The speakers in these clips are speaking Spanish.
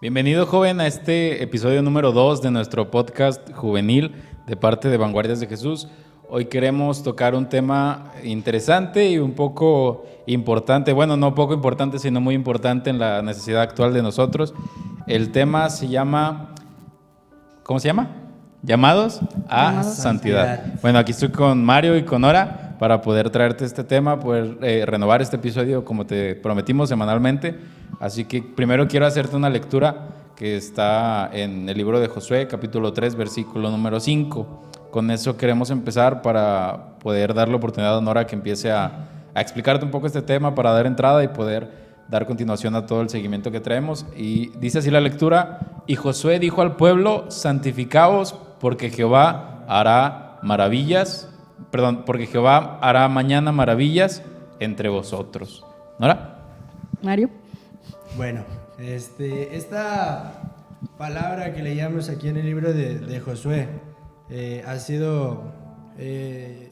Bienvenido, joven, a este episodio número 2 de nuestro podcast juvenil de parte de Vanguardias de Jesús. Hoy queremos tocar un tema interesante y un poco importante, bueno, no poco importante, sino muy importante en la necesidad actual de nosotros. El tema se llama, ¿cómo se llama? Llamados a santidad. Bueno, aquí estoy con Mario y con Nora para poder traerte este tema, poder renovar este episodio como te prometimos semanalmente. Así que primero quiero hacerte una lectura que está en el libro de Josué, capítulo 3, versículo número 5. Con eso queremos empezar para poder darle oportunidad a Nora que empiece a explicarte un poco este tema para dar entrada y poder dar continuación a todo el seguimiento que traemos. Y dice así la lectura: y Josué dijo al pueblo: santificaos, porque Jehová hará mañana maravillas entre vosotros. ¿Nora? Mario. Bueno, esta palabra que leíamos aquí en el libro de Josué ha sido de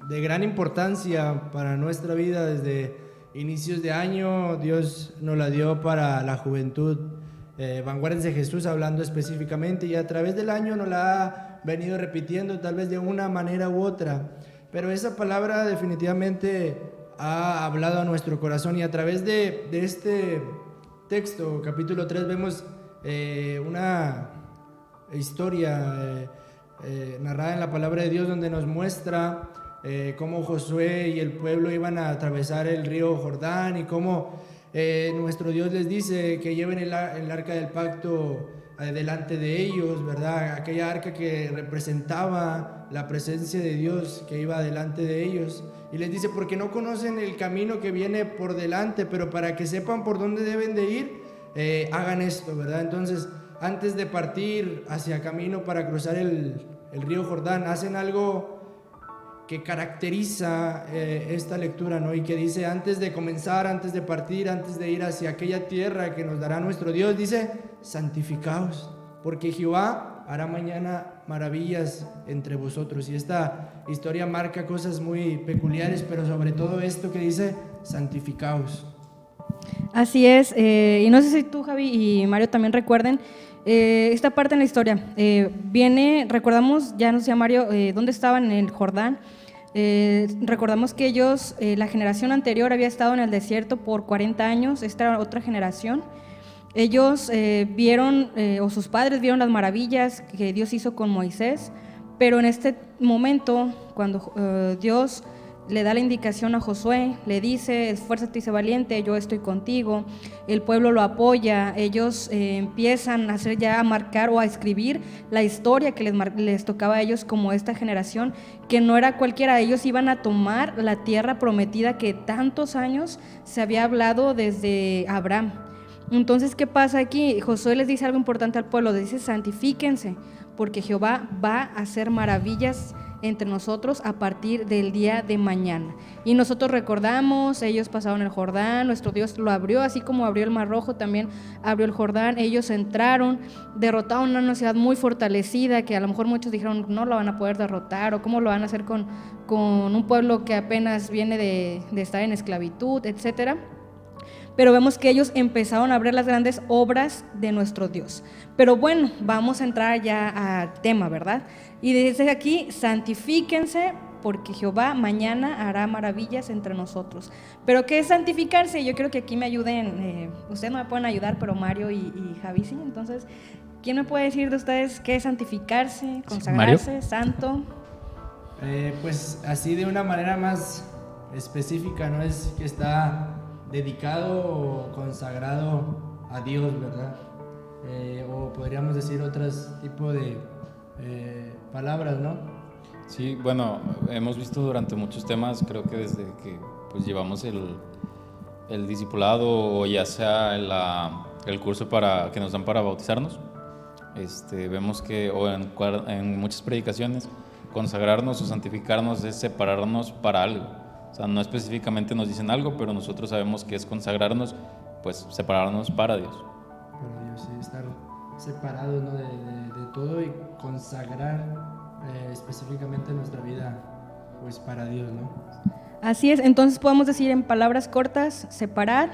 gran importancia para nuestra vida desde inicios de año. Dios nos la dio para la juventud, Vanguardias de Jesús hablando específicamente, y a través del año nos la ha venido repitiendo tal vez de una manera u otra, pero esa palabra definitivamente ha hablado a nuestro corazón. Y a través de este texto, capítulo 3, vemos una historia narrada en la palabra de Dios, donde nos muestra cómo Josué y el pueblo iban a atravesar el río Jordán, y cómo nuestro Dios les dice que lleven el arca del pacto delante de ellos, ¿verdad? Aquella arca que representaba la presencia de Dios que iba delante de ellos. Y les dice: porque no conocen el camino que viene por delante, pero para que sepan por dónde deben de ir, hagan esto, ¿verdad? Entonces, antes de partir hacia camino para cruzar el río Jordán, hacen algo que caracteriza esta lectura, ¿no? Y que dice: antes de comenzar, antes de partir, antes de ir hacia aquella tierra que nos dará nuestro Dios, dice: santificaos, porque Jehová hará mañana maravillas entre vosotros. Y esta historia marca cosas muy peculiares, pero sobre todo esto que dice: santificaos. Así es, y no sé si tú, Javi, y Mario también recuerden esta parte en la historia. Recordamos, ya nos decía Mario, dónde estaban en el Jordán. Recordamos que ellos, la generación anterior había estado en el desierto por 40 años, esta era otra generación. Ellos vieron, o sus padres vieron las maravillas que Dios hizo con Moisés, pero en este momento, cuando Dios le da la indicación a Josué, le dice: esfuérzate y sé valiente, yo estoy contigo. El pueblo lo apoya, ellos empiezan a marcar o a escribir la historia que les tocaba a ellos como esta generación, que no era cualquiera. Ellos iban a tomar la tierra prometida que tantos años se había hablado desde Abraham. Entonces, ¿qué pasa aquí? Josué les dice algo importante al pueblo, les dice: santifíquense, porque Jehová va a hacer maravillas entre nosotros a partir del día de mañana. Y nosotros recordamos, ellos pasaron el Jordán, nuestro Dios lo abrió, así como abrió el Mar Rojo, también abrió el Jordán. Ellos entraron, derrotaron a una ciudad muy fortalecida, que a lo mejor muchos dijeron: no lo van a poder derrotar, o cómo lo van a hacer con un pueblo que apenas viene de estar en esclavitud, etcétera. Pero vemos que ellos empezaron a ver las grandes obras de nuestro Dios. Pero bueno, vamos a entrar ya al tema, ¿verdad? Y dice aquí: santifíquense, porque Jehová mañana hará maravillas entre nosotros. ¿Pero qué es santificarse? Yo creo que aquí me ayuden, ustedes no me pueden ayudar, pero Mario y Javi sí. Entonces, ¿quién me puede decir de ustedes qué es santificarse, consagrarse, Mario. santo? Pues así de una manera más específica, ¿no? Es que está dedicado o consagrado a Dios, ¿verdad? O podríamos decir otros tipos de palabras, ¿no? Sí, bueno, hemos visto durante muchos temas, creo que desde que pues llevamos el discipulado, o ya sea el curso que nos dan para bautizarnos, vemos que, en muchas predicaciones, consagrarnos o santificarnos es separarnos para algo. O sea, no específicamente nos dicen algo, pero nosotros sabemos que es consagrarnos, pues separarnos para Dios. Para Dios, sí, estar separados, ¿no? de todo, y consagrar específicamente nuestra vida, pues para Dios, ¿no? Así es, entonces podemos decir en palabras cortas: separar,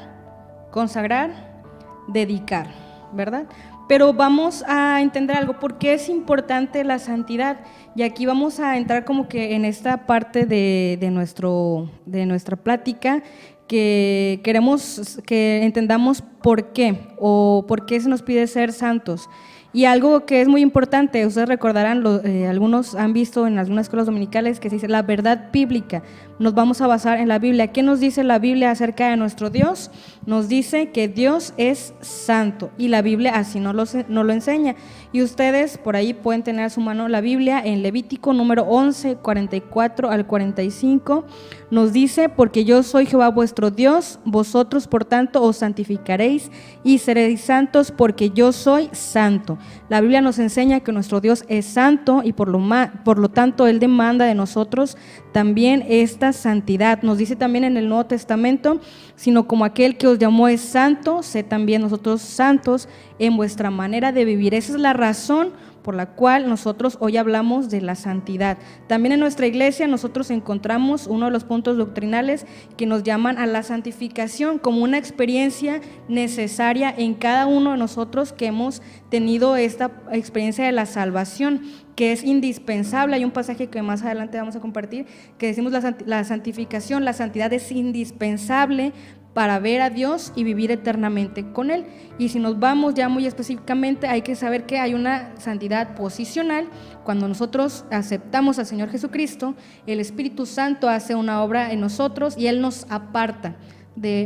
consagrar, dedicar. ¿verdad? Pero vamos a entender algo, ¿por qué es importante la santidad? Y aquí vamos a entrar como que en esta parte de nuestra plática, que queremos que entendamos por qué, o por qué se nos pide ser santos. Y algo que es muy importante, ustedes recordarán, algunos han visto en algunas escuelas dominicales que se dice la verdad bíblica. Nos vamos a basar en la Biblia. ¿Qué nos dice la Biblia acerca de nuestro Dios? Nos dice que Dios es santo, y la Biblia así nos lo enseña. Y ustedes por ahí pueden tener a su mano la Biblia en Levítico número 11, 44 al 45. Nos dice: porque yo soy Jehová vuestro Dios, vosotros por tanto os santificaréis y seréis santos, porque yo soy santo. La Biblia nos enseña que nuestro Dios es santo, y por lo tanto Él demanda de nosotros también esta santidad. Nos dice también en el Nuevo Testamento: sino como aquel que os llamó es santo, sed también nosotros santos en vuestra manera de vivir. Esa es la razón por la cual nosotros hoy hablamos de la santidad. También en nuestra iglesia nosotros encontramos uno de los puntos doctrinales que nos llaman a la santificación como una experiencia necesaria en cada uno de nosotros que hemos tenido esta experiencia de la salvación, que es indispensable. Hay un pasaje que más adelante vamos a compartir que decimos la santificación, la santidad es indispensable para ver a Dios y vivir eternamente con Él. Y si nos vamos ya muy específicamente, hay que saber que hay una santidad posicional. Cuando nosotros aceptamos al Señor Jesucristo, el Espíritu Santo hace una obra en nosotros y Él nos aparta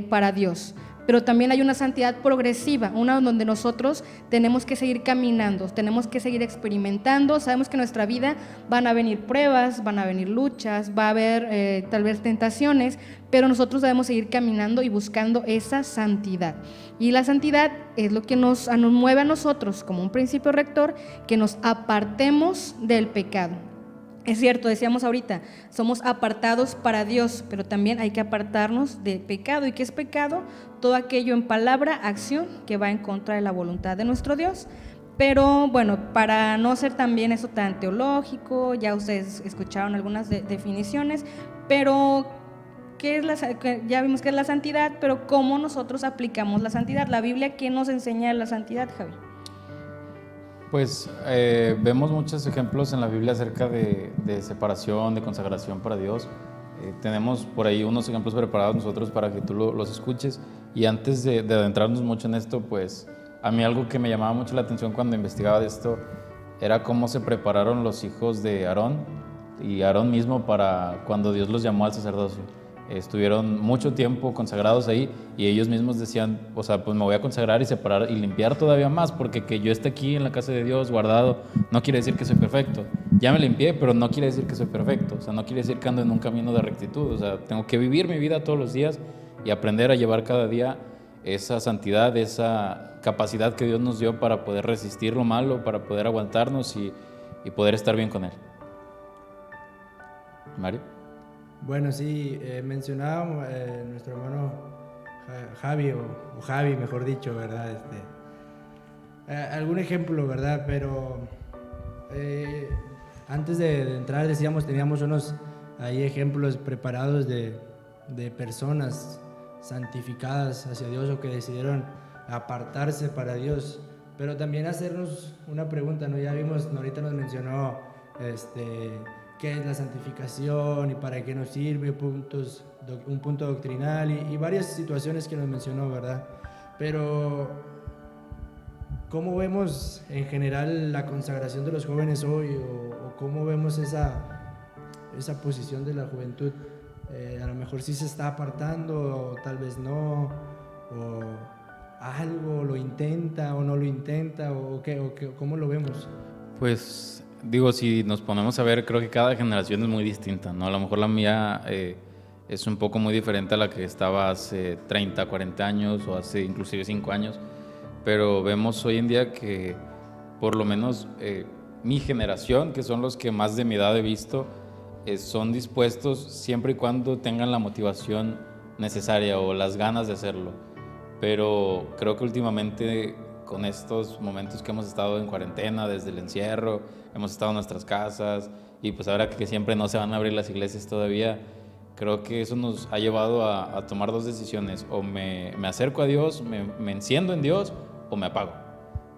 para Dios. Pero también hay una santidad progresiva, una donde nosotros tenemos que seguir caminando, tenemos que seguir experimentando. Sabemos que en nuestra vida van a venir pruebas, van a venir luchas, va a haber tal vez tentaciones, pero nosotros debemos seguir caminando y buscando esa santidad. Y la santidad es lo que nos mueve a nosotros como un principio rector, que nos apartemos del pecado. Es cierto, decíamos ahorita, somos apartados para Dios, pero también hay que apartarnos de pecado. ¿Y qué es pecado? Todo aquello en palabra, acción, que va en contra de la voluntad de nuestro Dios. Pero bueno, para no ser también eso tan teológico, ya ustedes escucharon algunas definiciones, pero ya vimos qué es la santidad, pero ¿cómo nosotros aplicamos la santidad? La Biblia, ¿qué nos enseña la santidad, Javi? Pues vemos muchos ejemplos en la Biblia acerca de separación, de consagración para Dios. Tenemos por ahí unos ejemplos preparados nosotros para que tú los escuches. Y antes de adentrarnos mucho en esto, pues a mí algo que me llamaba mucho la atención cuando investigaba de esto era cómo se prepararon los hijos de Aarón y Aarón mismo para cuando Dios los llamó al sacerdocio. Estuvieron mucho tiempo consagrados ahí y ellos mismos decían, o sea, pues me voy a consagrar y separar y limpiar todavía más, porque que yo esté aquí en la casa de Dios guardado no quiere decir que soy perfecto. Ya me limpié, pero no quiere decir que soy perfecto, o sea, no quiere decir que ando en un camino de rectitud, o sea, tengo que vivir mi vida todos los días y aprender a llevar cada día esa santidad, esa capacidad que Dios nos dio para poder resistir lo malo, para poder aguantarnos y poder estar bien con Él. Mario. Bueno, sí, mencionaba nuestro hermano Javi, o Javi, mejor dicho, ¿verdad? Algún ejemplo, ¿verdad? Pero antes de entrar, teníamos unos ahí ejemplos preparados de personas santificadas hacia Dios o que decidieron apartarse para Dios. Pero también hacernos una pregunta, ¿no? Ya vimos, ahorita nos mencionó qué es la santificación y para qué nos sirve, un punto doctrinal y varias situaciones que nos mencionó, ¿verdad? Pero ¿cómo vemos en general la consagración de los jóvenes hoy o cómo vemos esa posición de la juventud? A lo mejor sí se está apartando o tal vez no, o algo lo intenta o no lo intenta, o ¿cómo lo vemos? Pues digo, si nos ponemos a ver, creo que cada generación es muy distinta, ¿no? A lo mejor la mía es un poco muy diferente a la que estaba hace 30, 40 años o hace inclusive 5 años, pero vemos hoy en día que por lo menos mi generación, que son los que más de mi edad he visto, son dispuestos siempre y cuando tengan la motivación necesaria o las ganas de hacerlo. Pero creo que últimamente, con estos momentos que hemos estado en cuarentena, desde el encierro, hemos estado en nuestras casas y pues ahora que siempre no se van a abrir las iglesias todavía, creo que eso nos ha llevado a tomar dos decisiones: o me acerco a Dios, me enciendo en Dios, o me apago.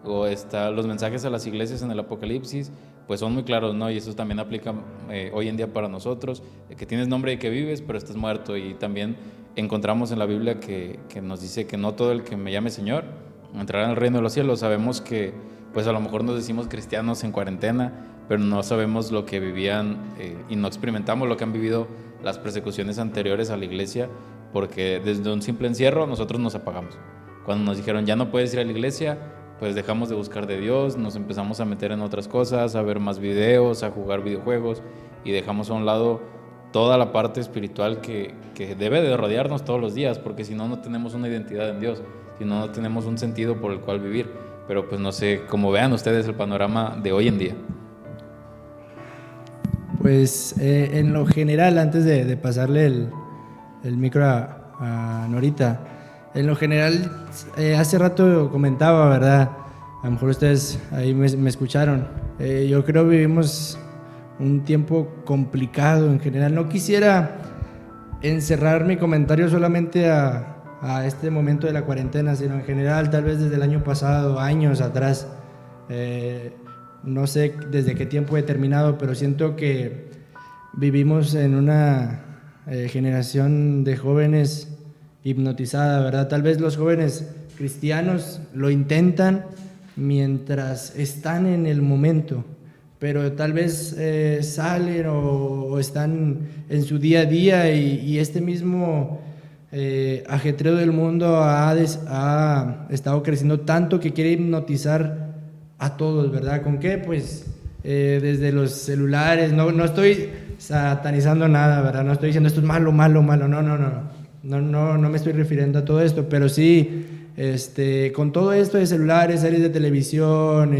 o los mensajes a las iglesias en el Apocalipsis, pues son muy claros, ¿no? Y eso también aplica hoy en día para nosotros, que tienes nombre y que vives, pero estás muerto. Y también encontramos en la Biblia que nos dice que no todo el que me llame Señor entrará en el reino de los cielos. Sabemos que pues a lo mejor nos decimos cristianos en cuarentena, pero no sabemos lo que vivían y no experimentamos lo que han vivido las persecuciones anteriores a la iglesia, porque desde un simple encierro nosotros nos apagamos. Cuando nos dijeron ya no puedes ir a la iglesia, pues dejamos de buscar de Dios, nos empezamos a meter en otras cosas, a ver más videos, a jugar videojuegos, y dejamos a un lado toda la parte espiritual que debe de rodearnos todos los días, porque si no, no tenemos una identidad en Dios, si no, no tenemos un sentido por el cual vivir. Pero pues no sé, cómo vean ustedes el panorama de hoy en día. Pues en lo general, antes de pasarle el micro a Norita, en lo general, hace rato comentaba, ¿verdad? A lo mejor ustedes ahí me escucharon. Yo creo que vivimos un tiempo complicado en general. No quisiera encerrar mi comentario solamente a este momento de la cuarentena, sino en general, tal vez desde el año pasado, años atrás. No sé desde qué tiempo he terminado, pero siento que vivimos en una generación de jóvenes hipnotizada, ¿verdad? Tal vez los jóvenes cristianos lo intentan mientras están en el momento, pero tal vez salen o están en su día a día y este mismo ajetreo del mundo ha estado creciendo tanto que quiere hipnotizar a todos, ¿verdad? ¿Con qué? Pues desde los celulares. No estoy satanizando nada, ¿verdad? No estoy diciendo esto es malo, no me estoy refiriendo a todo esto, pero sí, con todo esto de celulares, series de televisión,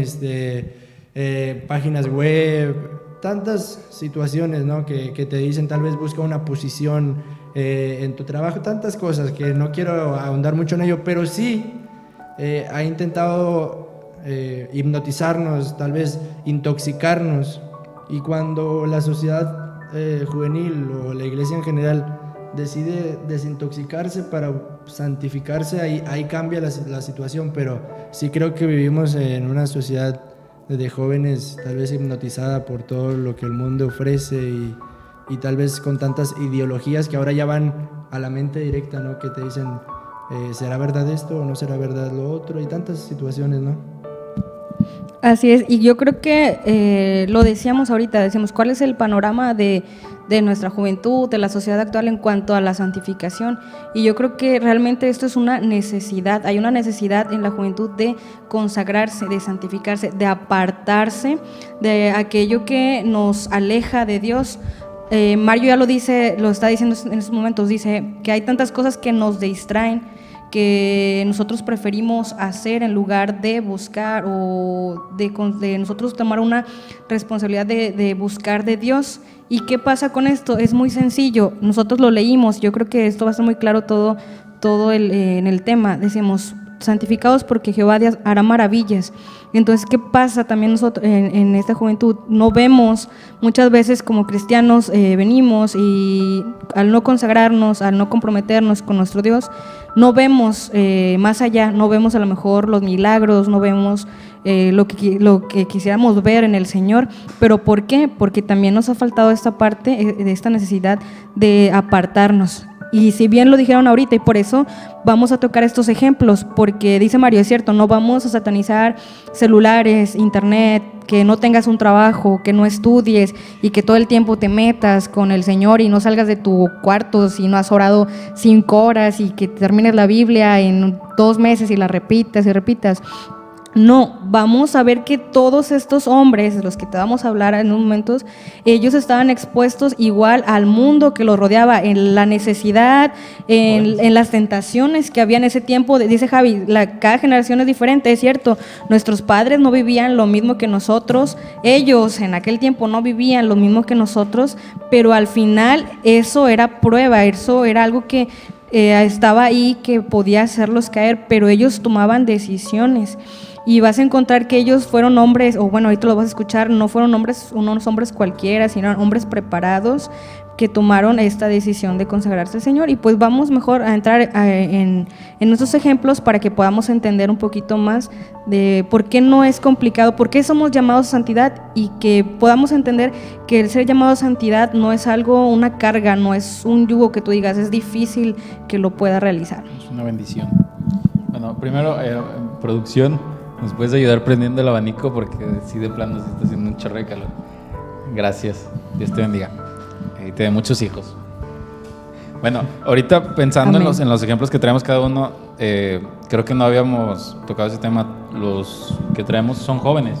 páginas web, tantas situaciones, ¿no? que te dicen tal vez busca una posición en tu trabajo, tantas cosas que no quiero ahondar mucho en ello, pero sí ha intentado hipnotizarnos, tal vez intoxicarnos, y cuando la sociedad juvenil o la iglesia en general decide desintoxicarse para santificarse, ahí cambia la situación. Pero sí creo que vivimos en una sociedad de jóvenes tal vez hipnotizada por todo lo que el mundo ofrece y tal vez con tantas ideologías que ahora ya van a la mente directa, ¿no? Que te dicen, ¿será verdad esto o no será verdad lo otro? Y tantas situaciones, ¿no? Así es, y yo creo que lo decíamos ahorita, decíamos, ¿cuál es el panorama de nuestra juventud, de la sociedad actual en cuanto a la santificación? Y yo creo que realmente esto es una necesidad, hay una necesidad en la juventud de consagrarse, de santificarse, de apartarse de aquello que nos aleja de Dios. Mario ya lo dice, lo está diciendo en estos momentos, dice que hay tantas cosas que nos distraen, que nosotros preferimos hacer en lugar de buscar o de nosotros tomar una responsabilidad de buscar de Dios. ¿Y qué pasa con esto? Es muy sencillo, nosotros lo leímos, yo creo que esto va a ser muy claro todo en el tema. Decimos, santificados porque Jehová hará maravillas. Entonces, ¿qué pasa también nosotros en esta juventud? No vemos, muchas veces como cristianos venimos y al no consagrarnos, al no comprometernos con nuestro Dios, no vemos más allá, no vemos a lo mejor los milagros, no vemos lo que quisiéramos ver en el Señor. ¿Pero por qué? Porque también nos ha faltado esta parte, de esta necesidad de apartarnos. Y si bien lo dijeron ahorita, y por eso vamos a tocar estos ejemplos, porque dice Mario, es cierto, no vamos a satanizar celulares, internet, que no tengas un trabajo, que no estudies y que todo el tiempo te metas con el Señor y no salgas de tu cuarto si no has orado 5 horas y que termines la Biblia en 2 meses y la repitas y repitas. No, vamos a ver que todos estos hombres, de los que te vamos a hablar en unos momentos, ellos estaban expuestos igual al mundo que los rodeaba, en la necesidad, en las tentaciones que había en ese tiempo. Dice Javi, cada generación es diferente, es cierto, nuestros padres no vivían lo mismo que nosotros, ellos en aquel tiempo no vivían lo mismo que nosotros, pero al final eso era prueba, eso era algo que estaba ahí, que podía hacerlos caer, pero ellos tomaban decisiones. Y vas a encontrar que ellos fueron hombres, o bueno, ahorita lo vas a escuchar, no fueron hombres, unos hombres cualquiera, sino hombres preparados, que tomaron esta decisión de consagrarse al Señor. Y pues vamos mejor a entrar en estos ejemplos para que podamos entender un poquito más de por qué no es complicado, por qué somos llamados a santidad, y que podamos entender que el ser llamado a santidad no es algo, una carga, no es un yugo que tú digas, es difícil que lo pueda realizar. Es una bendición. Bueno, primero, producción, ¿nos puedes ayudar prendiendo el abanico? Porque sí, de plano se está haciendo un chorro de calor. Gracias, Dios te bendiga. Y te dé muchos hijos. Bueno, ahorita pensando en los ejemplos que traemos cada uno, creo que no habíamos tocado ese tema. Los que traemos son jóvenes.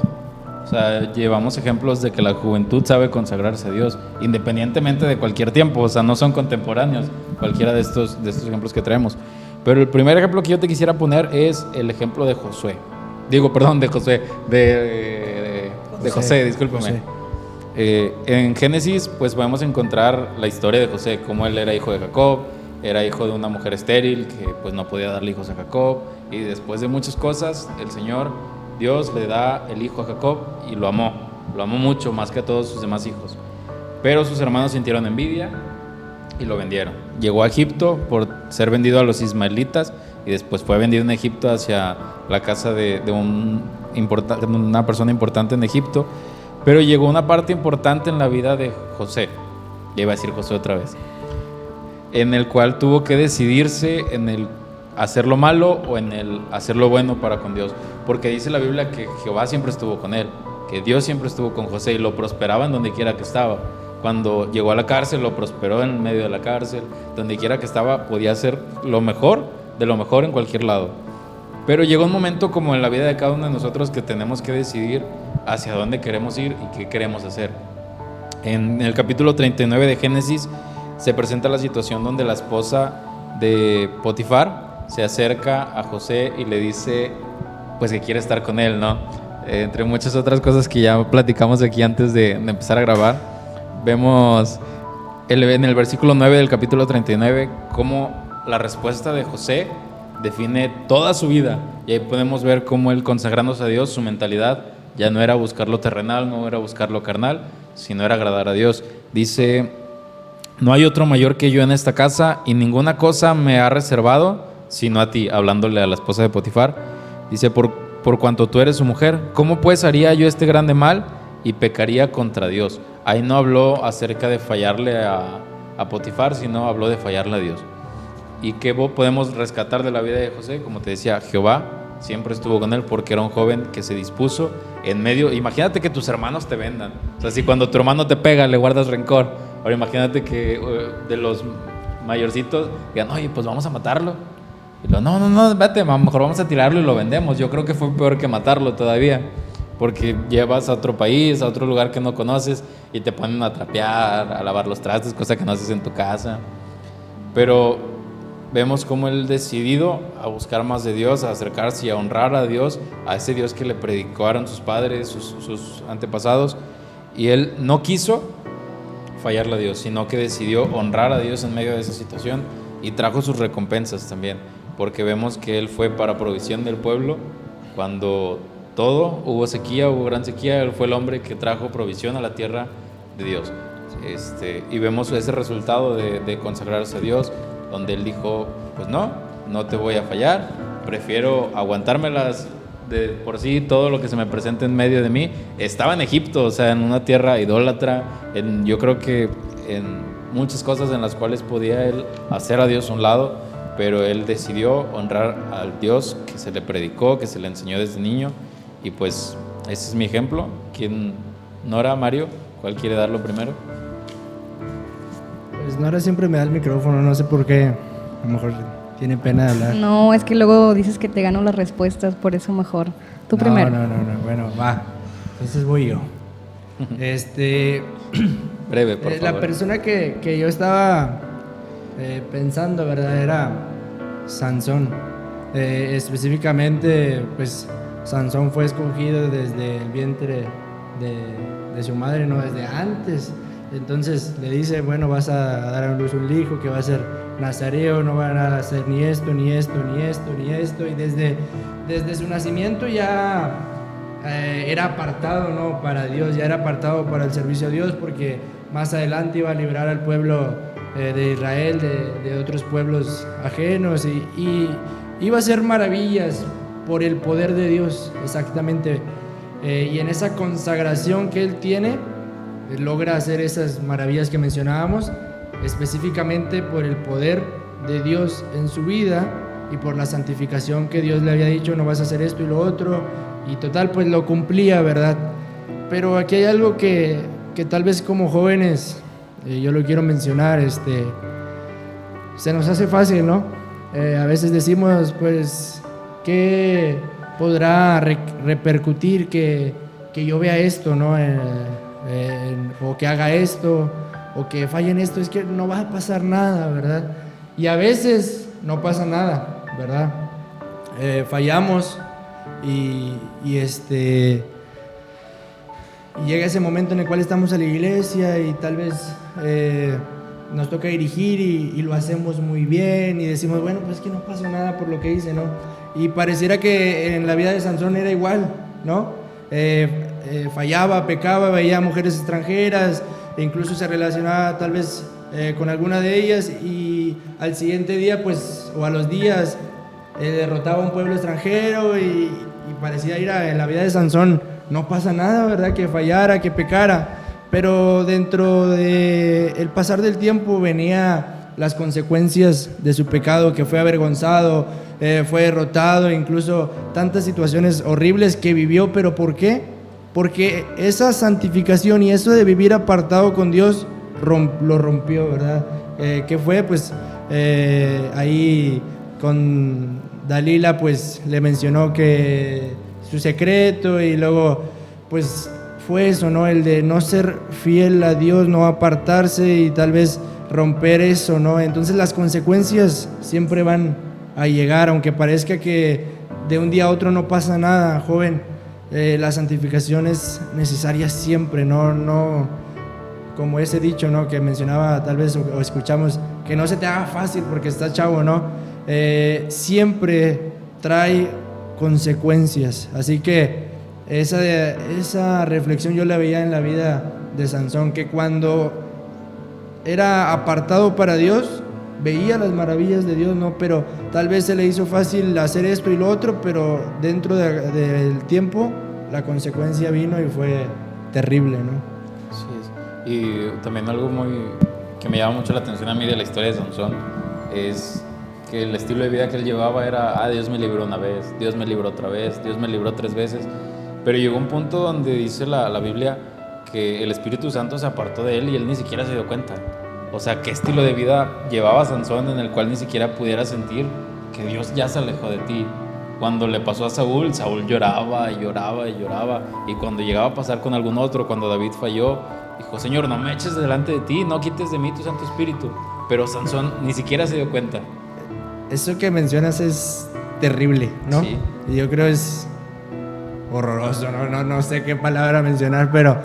O sea, llevamos ejemplos de que la juventud sabe consagrarse a Dios, independientemente de cualquier tiempo. O sea, no son contemporáneos cualquiera de estos ejemplos que traemos. Pero el primer ejemplo que yo te quisiera poner es el ejemplo de Josué. Digo, perdón, de José, de José, discúlpeme. José. En Génesis pues podemos encontrar la historia de José, cómo él era hijo de Jacob, era hijo de una mujer estéril que pues no podía darle hijos a Jacob, y después de muchas cosas el Señor Dios le da el hijo a Jacob y lo amó mucho, más que a todos sus demás hijos. Pero sus hermanos sintieron envidia y lo vendieron. Llegó a Egipto por ser vendido a los ismaelitas, y después fue vendido en Egipto hacia la casa de una persona importante en Egipto. Pero llegó una parte importante en la vida de José, ya iba a decir José otra vez, en el cual tuvo que decidirse en el hacer lo malo o en el hacer lo bueno para con Dios, porque dice la Biblia que Jehová siempre estuvo con él, que Dios siempre estuvo con José y lo prosperaba en donde quiera que estaba. Cuando llegó a la cárcel, lo prosperó en medio de la cárcel, donde quiera que estaba podía hacer lo mejor de lo mejor en cualquier lado. Pero llegó un momento, como en la vida de cada uno de nosotros, que tenemos que decidir hacia dónde queremos ir y qué queremos hacer. En el capítulo 39 de Génesis se presenta la situación donde la esposa de Potifar se acerca a José y le dice pues que quiere estar con él, ¿no? Entre muchas otras cosas que ya platicamos aquí antes de empezar a grabar, vemos en el versículo 9 del capítulo 39 cómo la respuesta de José define toda su vida, y ahí podemos ver cómo él, consagrándose a Dios, su mentalidad ya no era buscar lo terrenal, no era buscar lo carnal, sino era agradar a Dios. Dice: no hay otro mayor que yo en esta casa, y ninguna cosa me ha reservado sino a ti, hablándole a la esposa de Potifar. Dice: por cuanto tú eres su mujer, ¿cómo pues haría yo este grande mal y pecaría contra Dios? Ahí no habló acerca de fallarle a Potifar, sino habló de fallarle a Dios. ¿Y qué podemos rescatar de la vida de José? Como te decía, Jehová siempre estuvo con él, porque era un joven que se dispuso en medio. Imagínate que tus hermanos te vendan. O sea, si cuando tu hermano te pega le guardas rencor, ahora imagínate que de los mayorcitos digan: oye, pues vamos a matarlo. Y lo, no, vete, mejor vamos a tirarlo y lo vendemos. Yo creo que fue peor que matarlo todavía, porque llevas a otro país, a otro lugar que no conoces, y te ponen a trapear, a lavar los trastes, cosa que no haces en tu casa. Pero vemos cómo él decidido a buscar más de Dios, a acercarse y a honrar a Dios, a ese Dios que le predicaron sus padres, sus antepasados, y él no quiso fallarle a Dios, sino que decidió honrar a Dios en medio de esa situación, y trajo sus recompensas también, porque vemos que él fue para provisión del pueblo. Cuando hubo sequía, hubo gran sequía, él fue el hombre que trajo provisión a la tierra de Dios. Y vemos ese resultado de consagrarse a Dios, donde él dijo: pues no te voy a fallar, prefiero aguantármelas de por sí, todo lo que se me presente en medio de mí. Estaba en Egipto, o sea, en una tierra idólatra, yo creo que en muchas cosas en las cuales podía él hacer a Dios a un lado, pero él decidió honrar al Dios que se le predicó, que se le enseñó desde niño, y pues ese es mi ejemplo. ¿Quién? Nora, Mario, ¿cuál quiere darlo primero? Pues Nora siempre me da el micrófono, no sé por qué, a lo mejor tiene pena de hablar. No, es que luego dices que te gano las respuestas, por eso mejor. Tú primero. No, bueno, va, entonces voy yo. Breve, por favor. La persona que yo estaba pensando, ¿verdad? Era Sansón. Específicamente, pues Sansón fue escogido desde el vientre de su madre, no desde antes. Entonces le dice: bueno, vas a dar a luz un hijo que va a ser nazareo, no van a hacer ni esto, ni esto, ni esto, ni esto. Y desde su nacimiento ya era apartado, ¿no?, para Dios, ya era apartado para el servicio a Dios, porque más adelante iba a librar al pueblo de Israel de otros pueblos ajenos y iba a hacer maravillas por el poder de Dios, exactamente. Y en esa consagración que él tiene, logra hacer esas maravillas que mencionábamos, específicamente por el poder de Dios en su vida y por la santificación que Dios le había dicho, no vas a hacer esto y lo otro, y total, pues lo cumplía, ¿verdad? Pero aquí hay algo que tal vez como jóvenes, yo lo quiero mencionar, se nos hace fácil, ¿no? A veces decimos, pues, ¿qué podrá repercutir que yo vea esto, ¿no? O que haga esto, o que falle en esto, es que no va a pasar nada, ¿verdad? Y a veces no pasa nada, ¿verdad? Fallamos y llega ese momento en el cual estamos a la iglesia y tal vez nos toca dirigir y lo hacemos muy bien y decimos, bueno, pues que no pasó nada por lo que hice, ¿no? Y pareciera que en la vida de Sansón era igual, ¿no? Fallaba, pecaba, veía mujeres extranjeras e incluso se relacionaba tal vez con alguna de ellas y al siguiente día, pues, o a los días, derrotaba a un pueblo extranjero y parecía ir en la vida de Sansón, no pasa nada, ¿verdad? Que fallara, que pecara, pero dentro del pasar del tiempo venía las consecuencias de su pecado, que fue avergonzado, fue derrotado, incluso tantas situaciones horribles que vivió, pero ¿por qué? Porque esa santificación y eso de vivir apartado con Dios lo rompió, ¿verdad? ¿Qué fue? Pues ahí con Dalila pues le mencionó que su secreto y luego pues fue eso, ¿no? El de no ser fiel a Dios, no apartarse y tal vez romper eso, ¿no? Entonces las consecuencias siempre van a llegar, aunque parezca que de un día a otro no pasa nada, joven. La santificación es necesaria siempre, no como ese dicho, ¿no? Que mencionaba tal vez o escuchamos, que no se te haga fácil porque estás chavo, ¿no? Siempre trae consecuencias, así que esa reflexión yo la veía en la vida de Sansón, que cuando era apartado para Dios veía las maravillas de Dios, ¿no? Pero tal vez se le hizo fácil hacer esto y lo otro, pero dentro del tiempo la consecuencia vino y fue terrible, ¿no? Sí, y también algo que me llama mucho la atención a mí de la historia de Sansón es que el estilo de vida que él llevaba era, Dios me libró una vez, Dios me libró otra vez, Dios me libró 3 veces, pero llegó un punto donde dice la Biblia que el Espíritu Santo se apartó de él y él ni siquiera se dio cuenta. O sea, qué estilo de vida llevaba Sansón en el cual ni siquiera pudiera sentir que Dios ya se alejó de ti. Cuando le pasó a Saúl, Saúl lloraba y lloraba y lloraba, y cuando llegaba a pasar con algún otro, cuando David falló, dijo, Señor, no me eches delante de ti, no quites de mí tu Santo Espíritu. Pero Sansón ni siquiera se dio cuenta. Eso que mencionas es terrible, ¿no? Sí. Y yo creo es horroroso, no sé qué palabra mencionar, pero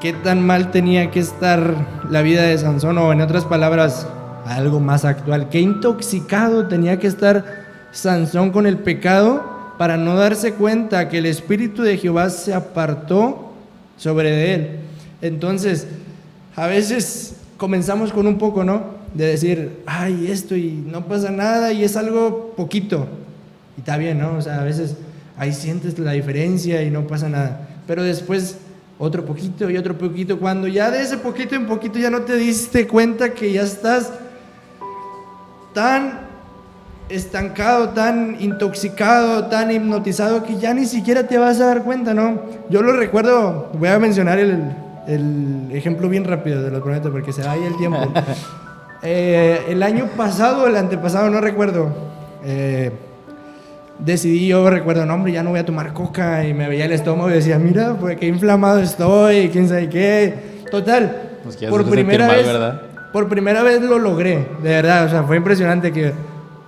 qué tan mal tenía que estar la vida de Sansón, o en otras palabras, algo más actual, qué intoxicado tenía que estar Sansón con el pecado para no darse cuenta que el Espíritu de Jehová se apartó sobre él. Entonces, a veces comenzamos con un poco, ¿no? De decir, ay, esto y no pasa nada y es algo poquito. Y está bien, ¿no? O sea, a veces ahí sientes la diferencia y no pasa nada. Pero después otro poquito y otro poquito. Cuando ya de ese poquito en poquito ya no te diste cuenta que ya estás tan estancado, tan intoxicado, tan hipnotizado que ya ni siquiera te vas a dar cuenta, ¿no? Yo lo recuerdo, voy a mencionar el ejemplo bien rápido, te lo prometo, porque se va ahí el tiempo. El año pasado, el antepasado, no recuerdo, decidí, yo recuerdo, no hombre, ya no voy a tomar coca, y me veía el estómago y decía, mira, pues qué inflamado estoy, quién sabe qué. Total, Pues que ya por primera vez, ¿verdad? Por primera vez lo logré, de verdad, o sea, fue impresionante que,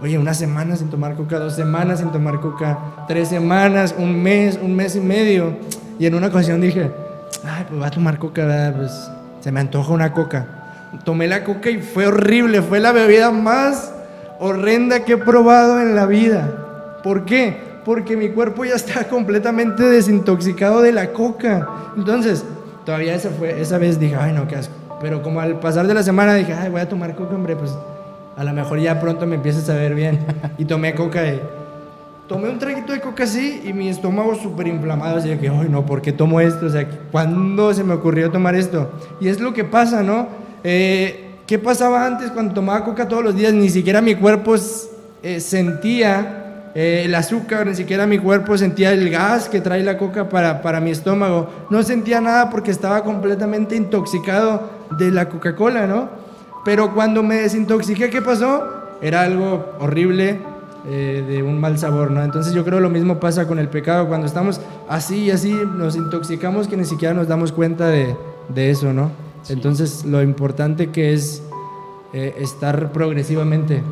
oye, 1 semana sin tomar coca, 2 semanas sin tomar coca, 3 semanas, un mes y medio, y en una ocasión dije, ay, pues voy a tomar coca, ¿verdad? Pues se me antoja una coca. Tomé la coca y fue horrible, fue la bebida más horrenda que he probado en la vida. ¿Por qué? Porque mi cuerpo ya está completamente desintoxicado de la coca. Entonces, todavía esa vez dije, ay no, qué asco. Pero como al pasar de la semana dije, ay, voy a tomar coca, hombre, pues a lo mejor ya pronto me empieza a saber bien. Y tomé coca y tomé un traguito de coca así y mi estómago súper inflamado. Así de que, ay no, ¿por qué tomo esto? O sea, ¿cuándo se me ocurrió tomar esto? Y es lo que pasa, ¿no? ¿Qué pasaba antes cuando tomaba coca todos los días? Ni siquiera mi cuerpo sentía el azúcar, ni siquiera mi cuerpo sentía el gas que trae la coca para mi estómago. No sentía nada porque estaba completamente intoxicado de la Coca-Cola, ¿no? Pero cuando me desintoxiqué, ¿qué pasó? Era algo horrible, de un mal sabor, ¿no? Entonces yo creo lo mismo pasa con el pecado. Cuando estamos así y así, nos intoxicamos que ni siquiera nos damos cuenta de eso, ¿no? Sí. Entonces lo importante que es estar progresivamente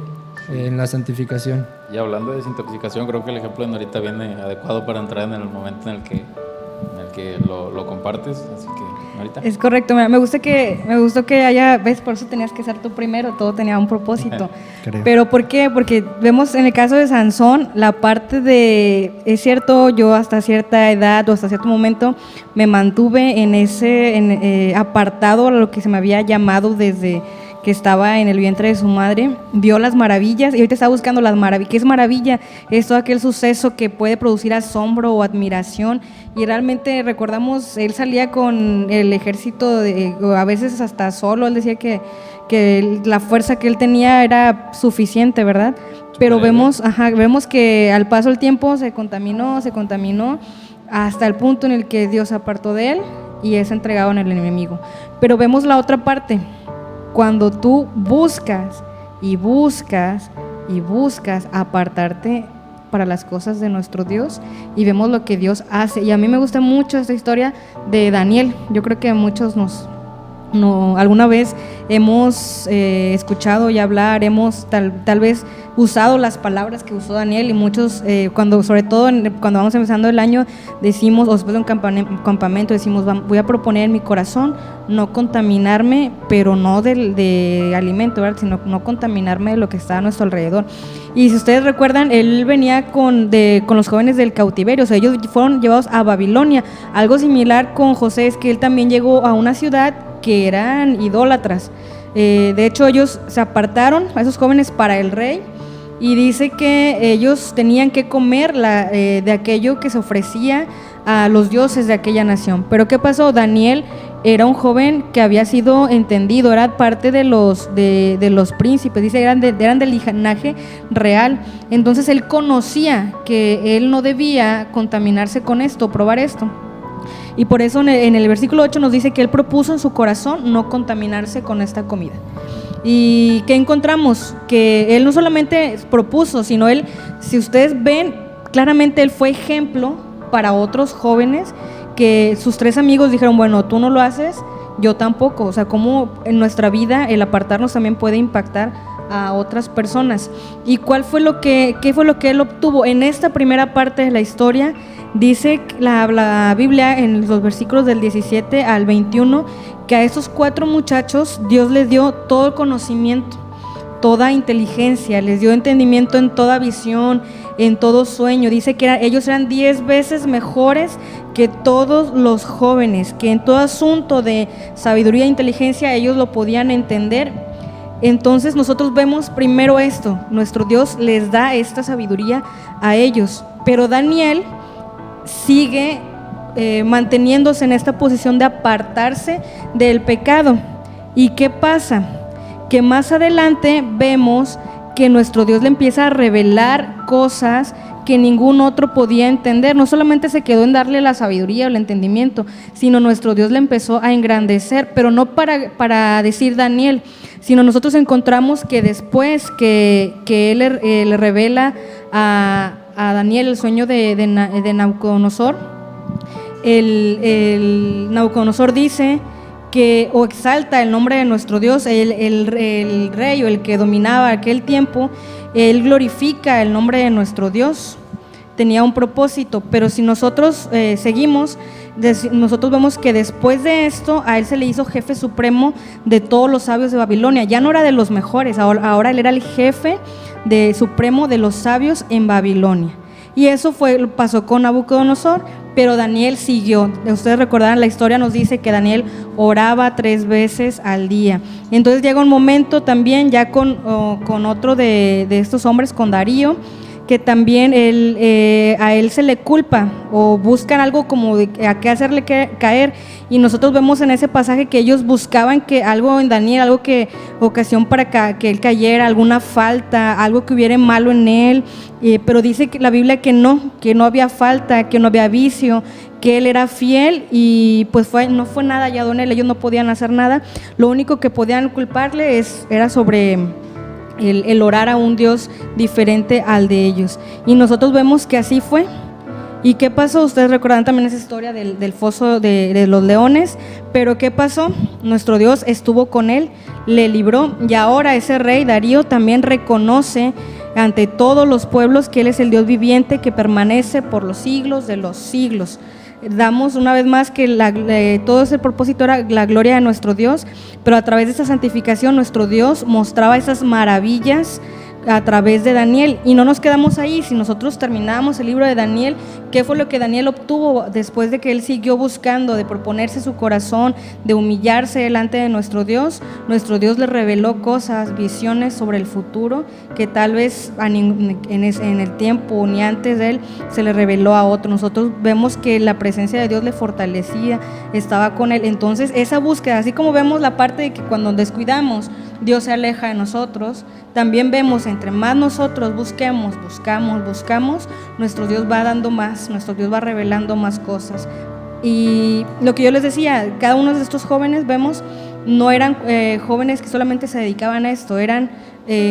en la santificación. Y hablando de desintoxicación, creo que el ejemplo de Norita viene adecuado para entrar en el momento en el que lo compartes, así que Norita. Es correcto, me gustó que haya, ves, por eso tenías que ser tú primero, todo tenía un propósito. Pero ¿por qué? Porque vemos en el caso de Sansón la parte de, es cierto, yo hasta cierta edad o hasta cierto momento me mantuve en ese apartado a lo que se me había llamado desde que estaba en el vientre de su madre, vio las maravillas y ahorita está buscando las maravillas. ¿Qué es maravilla? Es todo aquel suceso que puede producir asombro o admiración, y realmente recordamos, él salía con el ejército, a veces hasta solo, él decía que la fuerza que él tenía era suficiente, ¿verdad? Pero vemos que al paso del tiempo se contaminó hasta el punto en el que Dios se apartó de él y es entregado en el enemigo. Pero vemos la otra parte. Cuando tú buscas apartarte para las cosas de nuestro Dios, y vemos lo que Dios hace. Y a mí me gusta mucho esta historia de Daniel. Yo creo que a muchos alguna vez hemos escuchado y hablar, hemos tal vez usado las palabras que usó Daniel, y muchos sobre todo cuando vamos empezando el año decimos, o después de un campamento decimos, voy a proponer en mi corazón no contaminarme, pero no de alimento, ¿verdad? Sino no contaminarme de lo que está a nuestro alrededor. Y si ustedes recuerdan, él venía con los jóvenes del cautiverio, o sea, ellos fueron llevados a Babilonia. Algo similar con José es que él también llegó a una ciudad que eran idólatras. De hecho, ellos se apartaron, a esos jóvenes, para el rey, y dice que ellos tenían que comer de aquello que se ofrecía a los dioses de aquella nación. Pero ¿qué pasó? Daniel era un joven que había sido entendido, era parte de los príncipes, dice, eran del linaje real. Entonces él conocía que él no debía contaminarse con esto, probar esto. Y por eso en el versículo 8 nos dice que él propuso en su corazón no contaminarse con esta comida. ¿Y qué encontramos? Que él no solamente propuso, sino él, si ustedes ven, claramente él fue ejemplo para otros jóvenes, que sus 3 amigos dijeron, bueno, tú no lo haces, yo tampoco. O sea, cómo en nuestra vida el apartarnos también puede impactar a otras personas. ¿Y qué fue lo que él obtuvo? En esta primera parte de la historia dice la Biblia, en los versículos del 17 al 21, que a esos 4 muchachos Dios les dio todo el conocimiento, toda inteligencia, les dio entendimiento en toda visión, en todo sueño. Dice que ellos eran 10 veces mejores que todos los jóvenes, que en todo asunto de sabiduría e inteligencia ellos lo podían entender. Entonces nosotros vemos primero esto, nuestro Dios les da esta sabiduría a ellos, pero Daniel sigue manteniéndose en esta posición de apartarse del pecado. ¿Y qué pasa? Que más adelante vemos que nuestro Dios le empieza a revelar cosas que ningún otro podía entender. No solamente se quedó en darle la sabiduría o el entendimiento, sino nuestro Dios le empezó a engrandecer, pero no para decir Daniel, sino nosotros encontramos que después que él le revela a Daniel el sueño de Nabucodonosor, el Nabucodonosor dice que, o exalta el nombre de nuestro Dios, el rey o el que dominaba aquel tiempo, él glorifica el nombre de nuestro Dios. Tenía un propósito, pero si nosotros seguimos, nosotros vemos que después de esto a él se le hizo jefe supremo de todos los sabios de Babilonia. Ya no era de los mejores, ahora él era el jefe supremo de los sabios en Babilonia. Y eso pasó con Nabucodonosor. pero Daniel siguió. Ustedes recordarán, la historia nos dice que Daniel oraba 3 veces al día. Entonces llega un momento también ya con otro de estos hombres, con Darío, que también a él se le culpa o buscan algo como a qué hacerle caer, y nosotros vemos en ese pasaje que ellos buscaban que algo en Daniel, algo que ocasión para que él cayera, alguna falta, algo que hubiera malo en él, pero dice que la Biblia que no había falta, que no había vicio, que él era fiel, y pues no fue nada hallado en él. Ellos no podían hacer nada, lo único que podían culparle era sobre el orar a un Dios diferente al de ellos, y nosotros vemos que así fue. ¿Y qué pasó? Ustedes recordarán también esa historia del foso de los leones, pero ¿qué pasó? Nuestro Dios estuvo con él, le libró, y ahora ese rey Darío también reconoce ante todos los pueblos que él es el Dios viviente que permanece por los siglos de los siglos. Damos una vez más que todo ese propósito era la gloria de nuestro Dios, pero a través de esa santificación nuestro Dios mostraba esas maravillas a través de Daniel, y no nos quedamos ahí. Si nosotros terminamos el libro de Daniel, ¿qué fue lo que Daniel obtuvo después de que él siguió buscando, de proponerse su corazón, de humillarse delante de nuestro Dios? Nuestro Dios le reveló cosas, visiones sobre el futuro que tal vez en el tiempo ni antes de él se le reveló a otro. Nosotros vemos que la presencia de Dios le fortalecía, estaba con él. Entonces esa búsqueda, así como vemos la parte de que cuando descuidamos Dios se aleja de nosotros, también vemos entre más nosotros buscamos, nuestro Dios va dando más, nuestro Dios va revelando más cosas. Y lo que yo les decía, cada uno de estos jóvenes vemos, no eran jóvenes que solamente se dedicaban a esto, eran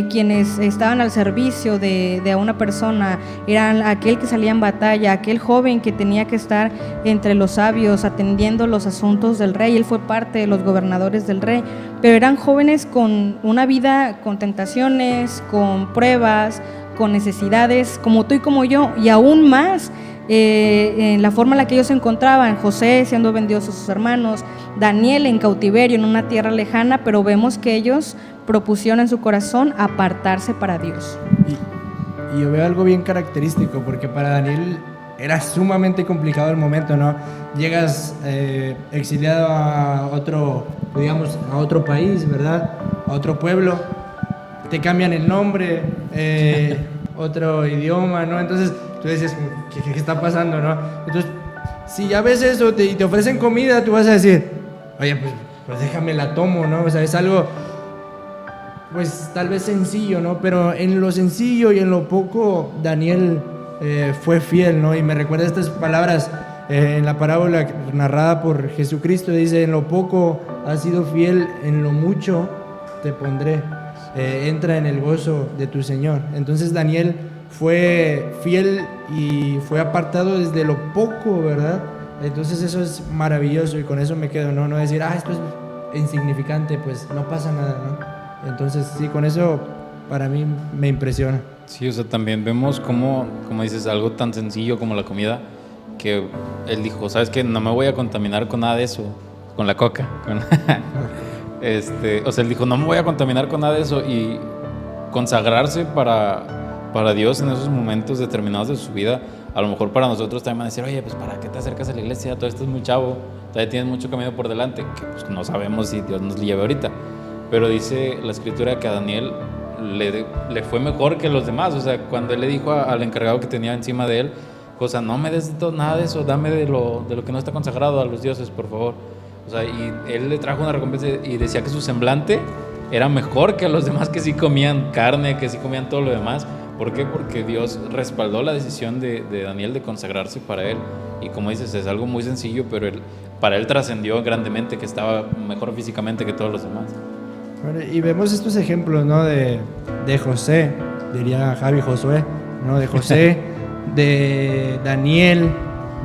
quienes estaban al servicio de una persona, eran aquel que salía en batalla, aquel joven que tenía que estar entre los sabios atendiendo los asuntos del rey. Él fue parte de los gobernadores del rey, pero eran jóvenes con una vida con tentaciones, con pruebas, con necesidades, como tú y como yo, y aún más en la forma en la que ellos se encontraban. José siendo vendido a sus hermanos, Daniel en cautiverio en una tierra lejana, pero vemos que ellos propusieron en su corazón apartarse para Dios. Y yo veo algo bien característico, porque para Daniel era sumamente complicado el momento, ¿no? Llegas exiliado a otro, digamos, a otro país, ¿verdad? A otro pueblo, te cambian el nombre, otro idioma, ¿no? Entonces tú dices, ¿qué está pasando, no? Entonces, si ya ves eso y te ofrecen comida, tú vas a decir, oye, pues déjame la tomo, ¿no? O sea, es algo, pues tal vez sencillo, ¿no? Pero en lo sencillo y en lo poco, Daniel fue fiel, ¿no? Y me recuerda estas palabras en la parábola narrada por Jesucristo. Dice, en lo poco has sido fiel, en lo mucho te pondré. Entra en el gozo de tu Señor. Entonces Daniel fue fiel y fue apartado desde lo poco, ¿verdad? Entonces eso es maravilloso, y con eso me quedo, no decir, esto es insignificante, pues no pasa nada, ¿no? Entonces sí, con eso para mí me impresiona. Sí, o sea, también vemos como dices, algo tan sencillo como la comida, que él dijo, ¿sabes qué? No me voy a contaminar con nada de eso, con la coca. O sea, él dijo, no me voy a contaminar con nada de eso, y consagrarse para Dios en esos momentos determinados de su vida. A lo mejor para nosotros también van a decir, oye, pues ¿para qué te acercas a la iglesia? Todo esto es muy chavo, todavía tienes mucho camino por delante, que pues no sabemos si Dios nos lleve ahorita. Pero dice la escritura que a Daniel le fue mejor que los demás. O sea, cuando él le dijo al encargado que tenía encima de él, o sea, no me des nada de eso, dame de lo que no está consagrado a los dioses, por favor. O sea, y él le trajo una recompensa, y decía que su semblante era mejor que los demás que sí comían carne, que sí comían todo lo demás. ¿Por qué? Porque Dios respaldó la decisión de Daniel de consagrarse para él. Y como dices, es algo muy sencillo, pero para él trascendió grandemente, que estaba mejor físicamente que todos los demás. Bueno, y vemos estos ejemplos, ¿no? De José, diría Javi, Josué, ¿no? De José, de Daniel,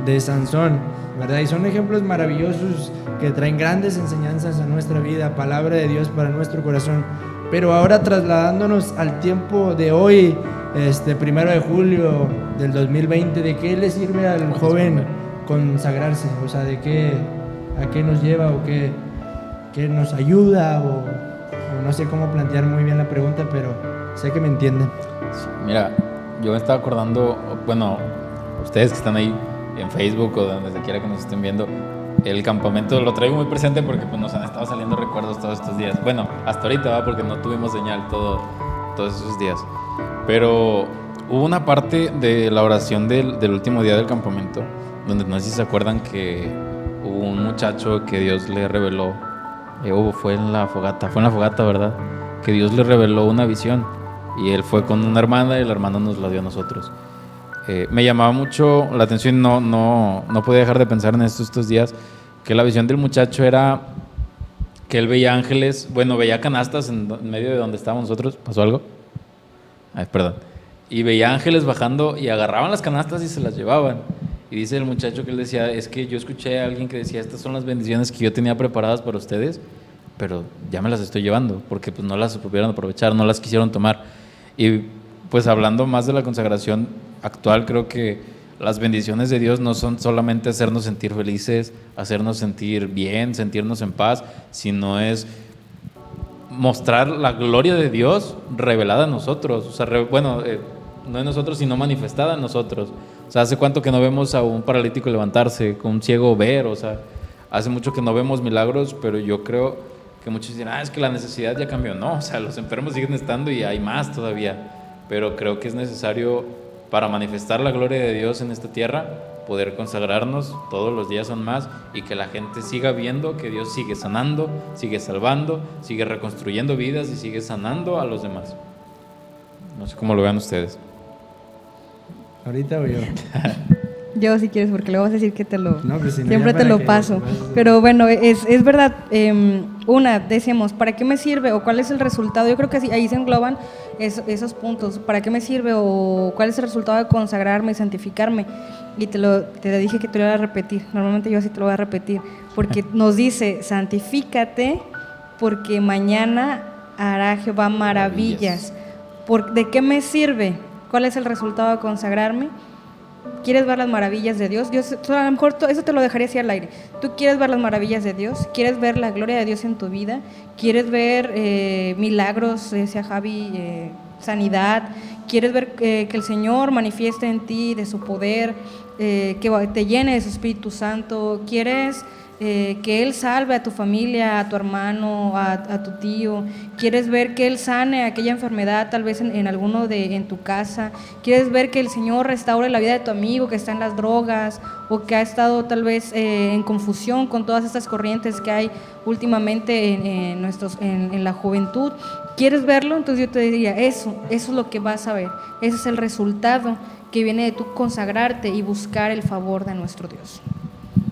de Sansón, ¿verdad? Y son ejemplos maravillosos que traen grandes enseñanzas a nuestra vida, palabra de Dios para nuestro corazón. Pero ahora, trasladándonos al tiempo de hoy, 1 de julio del 2020, ¿de qué le sirve al joven consagrarse? O sea, ¿a qué nos lleva, o qué nos ayuda, o no sé cómo plantear muy bien la pregunta, pero sé que me entienden. Sí, mira, yo me estaba acordando, bueno, ustedes que están ahí, en Facebook o donde quiera que nos estén viendo. El campamento lo traigo muy presente porque pues, nos han estado saliendo recuerdos todos estos días. Bueno, hasta ahorita va porque no tuvimos señal todos esos días. Pero hubo una parte de la oración del último día del campamento donde no sé si se acuerdan que hubo un muchacho que Dios le reveló. Fue en la fogata, ¿verdad? Que Dios le reveló una visión y él fue con una hermana y la hermana nos la dio a nosotros. Me llamaba mucho la atención, no podía dejar de pensar en estos días, que la visión del muchacho era que él veía ángeles, veía canastas en medio de donde estábamos nosotros. ¿Pasó algo? Ay, perdón. Y veía ángeles bajando y agarraban las canastas y se las llevaban. Y dice el muchacho que él decía, es que yo escuché a alguien que decía, estas son las bendiciones que yo tenía preparadas para ustedes, pero ya me las estoy llevando, porque pues no las supieron aprovechar, no las quisieron tomar. Y pues hablando más de la consagración actual, creo que las bendiciones de Dios no son solamente hacernos sentir felices, hacernos sentir bien, sentirnos en paz, sino es mostrar la gloria de Dios revelada en nosotros, o sea, no en nosotros, sino manifestada en nosotros. O sea, ¿hace cuánto que no vemos a un paralítico levantarse, con un ciego ver? O sea, hace mucho que no vemos milagros, pero yo creo que muchos dirán, es que la necesidad ya cambió. No, o sea, los enfermos siguen estando y hay más todavía, pero creo que es necesario para manifestar la gloria de Dios en esta tierra, poder consagrarnos, todos los días son más, y que la gente siga viendo que Dios sigue sanando, sigue salvando, sigue reconstruyendo vidas y sigue sanando a los demás. No sé cómo lo vean ustedes. ¿Ahorita o yo? Yo si quieres, porque le vas a decir que pues si no, siempre te lo paso. Pero bueno, es verdad, decíamos, ¿para qué me sirve o cuál es el resultado? Yo creo que ahí se engloban esos puntos. ¿Para qué me sirve o cuál es el resultado de consagrarme y santificarme? Y te dije que te lo iba a repetir. Normalmente yo así te lo voy a repetir. Porque nos dice, santifícate porque mañana hará Jehová maravillas. ¿De qué me sirve? ¿Cuál es el resultado de consagrarme? ¿Quieres ver las maravillas de Dios? A lo mejor eso te lo dejaría así al aire. ¿Tú quieres ver las maravillas de Dios? ¿Quieres ver la gloria de Dios en tu vida? ¿Quieres ver milagros, decía Javi, sanidad? ¿Quieres ver que el Señor manifieste en ti de su poder, que te llene de su Espíritu Santo? ¿Quieres que Él salve a tu familia, a tu hermano, a tu tío? ¿Quieres ver que Él sane aquella enfermedad tal vez en alguno en tu casa? ¿Quieres ver que el Señor restaure la vida de tu amigo que está en las drogas o que ha estado tal vez en confusión con todas estas corrientes que hay últimamente en la juventud? ¿Quieres verlo? Entonces yo te diría, eso es lo que vas a ver. Ese es el resultado que viene de tu consagrarte y buscar el favor de nuestro Dios.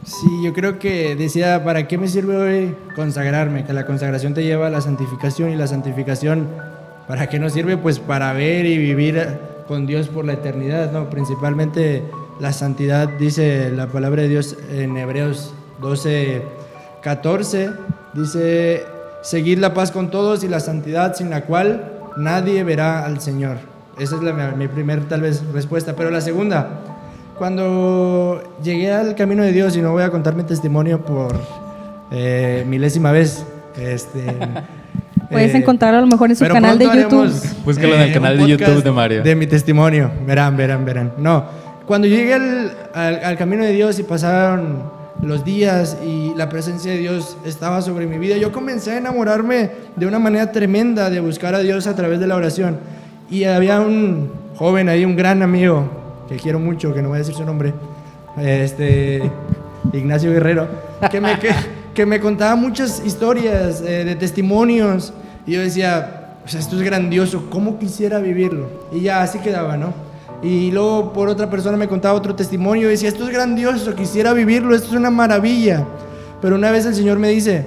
Sí, yo creo que decía, ¿para qué me sirve hoy consagrarme? Que la consagración te lleva a la santificación, y la santificación, ¿para qué nos sirve? Pues para ver y vivir con Dios por la eternidad, ¿no? Principalmente la santidad, dice la palabra de Dios en Hebreos 12:14, dice, seguid la paz con todos y la santidad sin la cual nadie verá al Señor. Esa es mi primer tal vez respuesta, pero la segunda, cuando llegué al camino de Dios, y no voy a contar mi testimonio por milésima vez, puedes encontrarlo a lo mejor en su canal de YouTube. Búscalo en el canal de YouTube de Mario. De mi testimonio, verán. No, cuando yo llegué al camino de Dios y pasaron los días y la presencia de Dios estaba sobre mi vida, yo comencé a enamorarme de una manera tremenda de buscar a Dios a través de la oración. Y había un joven ahí, un gran amigo que quiero mucho, que no voy a decir su nombre, Ignacio Guerrero, que me contaba muchas historias de testimonios, y yo decía, o sea, esto es grandioso, ¿cómo quisiera vivirlo? Y ya así quedaba, ¿no? Y luego por otra persona me contaba otro testimonio y decía, esto es grandioso, quisiera vivirlo, esto es una maravilla. Pero una vez el Señor me dice,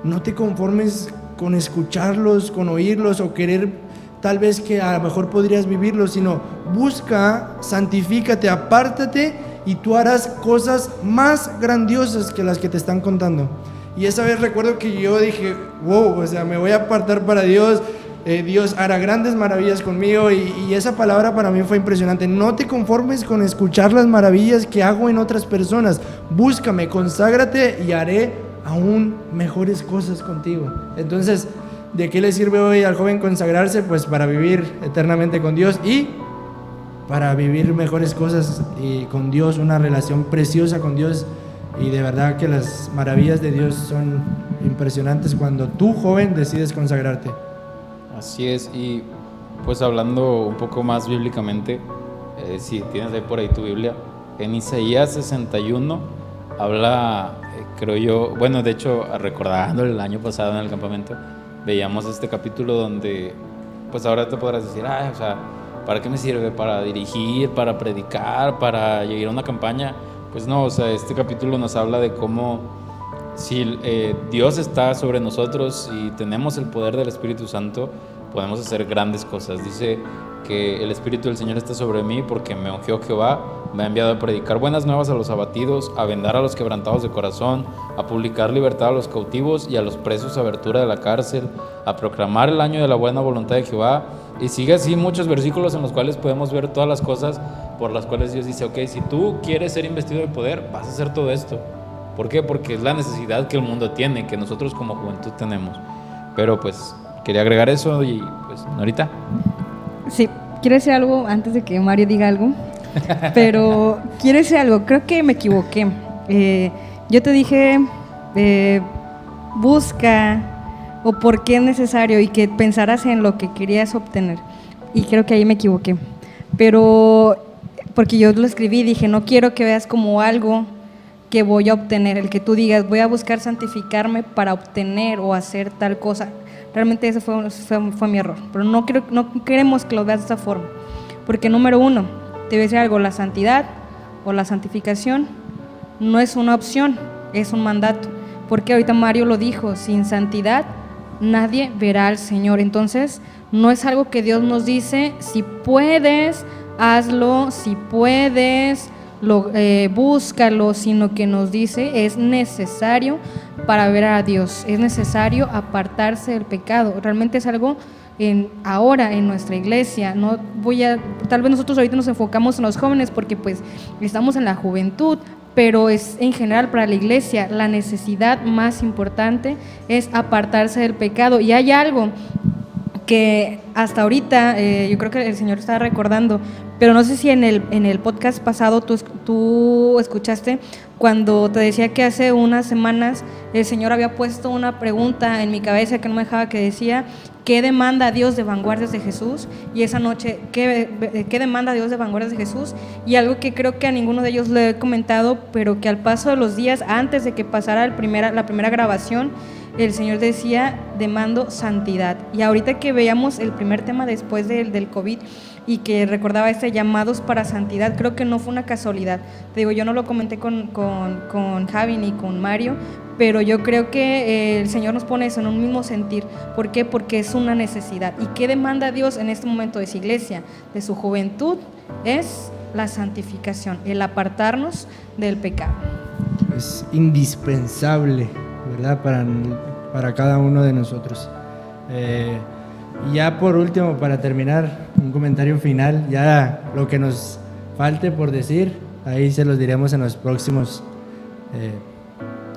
no te conformes con escucharlos, con oírlos o querer tal vez que a lo mejor podrías vivirlo, sino busca, santifícate, apártate y tú harás cosas más grandiosas que las que te están contando. Y esa vez recuerdo que yo dije, wow, o sea, me voy a apartar para Dios, Dios hará grandes maravillas conmigo, y esa palabra para mí fue impresionante. No te conformes con escuchar las maravillas que hago en otras personas, búscame, conságrate y haré aún mejores cosas contigo. Entonces, ¿de qué le sirve hoy al joven consagrarse? Pues para vivir eternamente con Dios y para vivir mejores cosas y con Dios, una relación preciosa con Dios. Y de verdad que las maravillas de Dios son impresionantes cuando tú, joven, decides consagrarte. Así es, y pues hablando un poco más bíblicamente, si tienes ahí por ahí tu Biblia, en Isaías 61 habla, creo yo, bueno, de hecho, recordando el año pasado en el campamento, veíamos este capítulo donde, pues ahora te podrás decir, o sea, ¿para qué me sirve? ¿Para dirigir? ¿Para predicar? ¿Para llegar a una campaña? Pues no, o sea, este capítulo nos habla de cómo si Dios está sobre nosotros y tenemos el poder del Espíritu Santo, podemos hacer grandes cosas. Dice que el Espíritu del Señor está sobre mí porque me ungió Jehová, me ha enviado a predicar buenas nuevas a los abatidos, a vendar a los quebrantados de corazón, a publicar libertad a los cautivos y a los presos abertura de la cárcel, a proclamar el año de la buena voluntad de Jehová. Y sigue así muchos versículos en los cuales podemos ver todas las cosas por las cuales Dios dice, ok, si tú quieres ser investido de poder, vas a hacer todo esto. ¿Por qué? Porque es la necesidad que el mundo tiene, que nosotros como juventud tenemos. Pero pues quería agregar eso y pues Norita. Sí, quiero decir algo antes de que Mario diga algo, pero quiero decir algo, creo que me equivoqué. Yo te dije, busca o por qué es necesario y que pensaras en lo que querías obtener. Y creo que ahí me equivoqué. Pero, porque yo lo escribí, dije, no quiero que veas como algo que voy a obtener, el que tú digas, voy a buscar santificarme para obtener o hacer tal cosa. Realmente ese fue mi error, pero no queremos que lo veas de esa forma, porque número uno, te voy a decir algo, la santidad o la santificación no es una opción, es un mandato, porque ahorita Mario lo dijo, sin santidad nadie verá al Señor. Entonces no es algo que Dios nos dice, si puedes, hazlo, si puedes, búscalo, sino que nos dice es necesario para ver a Dios, es necesario apartarse del pecado. Realmente es algo ahora en nuestra iglesia. Tal vez nosotros ahorita nos enfocamos en los jóvenes porque pues estamos en la juventud, pero es en general para la iglesia la necesidad más importante es apartarse del pecado. Y hay algo que hasta ahorita yo creo que el Señor está recordando, pero no sé si en el podcast pasado tú escuchaste cuando te decía que hace unas semanas el Señor había puesto una pregunta en mi cabeza que no me dejaba, que decía, ¿qué demanda Dios de Vanguardias de Jesús? Y esa noche, ¿qué demanda Dios de Vanguardias de Jesús? Y algo que creo que a ninguno de ellos le he comentado, pero que al paso de los días, antes de que pasara la primera grabación, el Señor decía, demando santidad. Y ahorita que veíamos el primer tema después del COVID y que recordaba llamados para santidad, creo que no fue una casualidad. Te digo, yo no lo comenté con Javi ni con Mario, pero yo creo que el Señor nos pone eso en un mismo sentir. ¿Por qué? Porque es una necesidad. ¿Y qué demanda Dios en este momento de su iglesia, de su juventud? Es la santificación, el apartarnos del pecado. Es indispensable, ¿verdad? Para cada uno de nosotros. Y ya por último, para terminar, un comentario final, ya lo que nos falte por decir, ahí se los diremos en los próximos,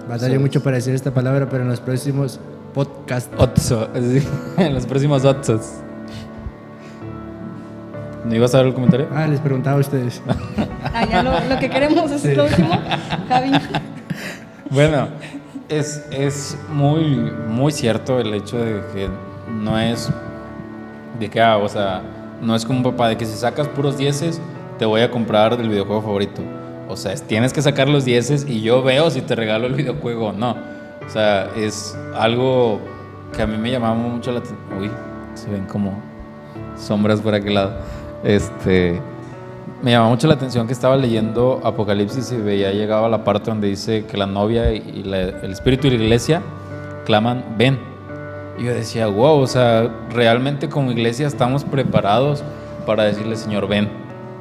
batallo mucho para decir esta palabra, pero en los próximos podcasts. En los próximos otsos. ¿No ibas a dar el comentario? Les preguntaba a ustedes. Ya lo que queremos es lo último, Javi. Bueno, es muy, muy cierto el hecho de que no es de que, o sea, no es como un papá de que si sacas puros dieces, te voy a comprar el videojuego favorito. O sea, tienes que sacar los dieces y yo veo si te regalo el videojuego o no. O sea, es algo que a mí me llamaba mucho la atención. Uy, se ven como sombras por aquel lado. Me llamaba mucho la atención que estaba leyendo Apocalipsis y llegaba a la parte donde dice que la novia y el espíritu y la iglesia claman, ven. Y yo decía, wow, o sea, realmente como iglesia estamos preparados para decirle, Señor, ven.